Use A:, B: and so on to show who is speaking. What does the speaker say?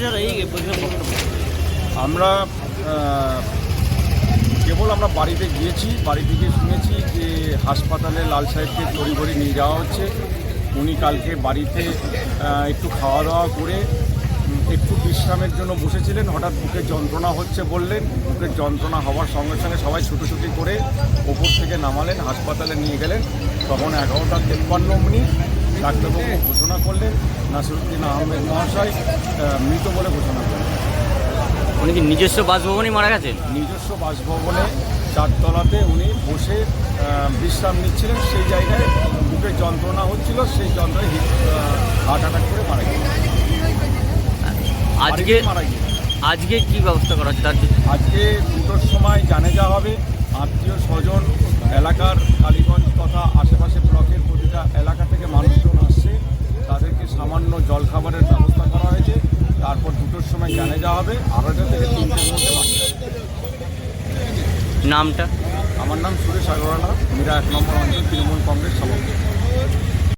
A: Sir এই বক্তব্য?
B: আমরা কেবল বাড়িতে গিয়েছি, বাড়ি থেকে শুনেছি যে হাসপাতালে লাল সাহেবকে তড়িঘড়ি নিয়ে যাওয়া হচ্ছে। উনি কালকে বাড়িতে একটু খাওয়া দাওয়া করে একটু বিশ্রামের জন্য বসেছিলেন, হঠাৎ বুকের যন্ত্রণা হচ্ছে বললেন। বুকের যন্ত্রণা হওয়ার সঙ্গে সঙ্গে সবাই ছুটোছুটি করে ওপর থেকে নামালেন, হাসপাতালে নিয়ে গেলেন। তখন 11:53 ডাক্তারবাবু ঘোষণা করলেন নাসিরউদ্দিন আহমেদ মহাশয় মৃত বলে ঘোষণা করলেন।
A: উনি কি নিজস্ব বাসভবনেই মারা গেছেন?
B: নিজস্ব বাসভবনে 4 তলাতে উনি বসে বিশ্রাম নিচ্ছিলেন। সেই জায়গায় বুকের যন্ত্রণা হচ্ছিল, সেই যন্ত্রণায় হার্ট অ্যাটাক করে মারা গেলেন।
A: আজকে কি ব্যবস্থা করা হচ্ছে?
B: আজকে 2টোর সময় জানাজা হবে। আত্মীয় স্বজন, এলাকার কালীগঞ্জ তথা আশেপাশে ব্লকের প্রতিটা এলাকা থেকে মানুষজন আসছে, তাদেরকে সামান্য জলখাবারের ব্যবস্থা করা হয়েছে। তারপর 2টোর সময় জানাজা হবে, 2:30 থেকে 3টের মধ্যে বাড়ি যাবে।
A: নামটা?
B: আমার নাম সুরেশ আগরওয়ালা, মীরা 1 নম্বর অঞ্চল তৃণমূল কংগ্রেস সভাপতি।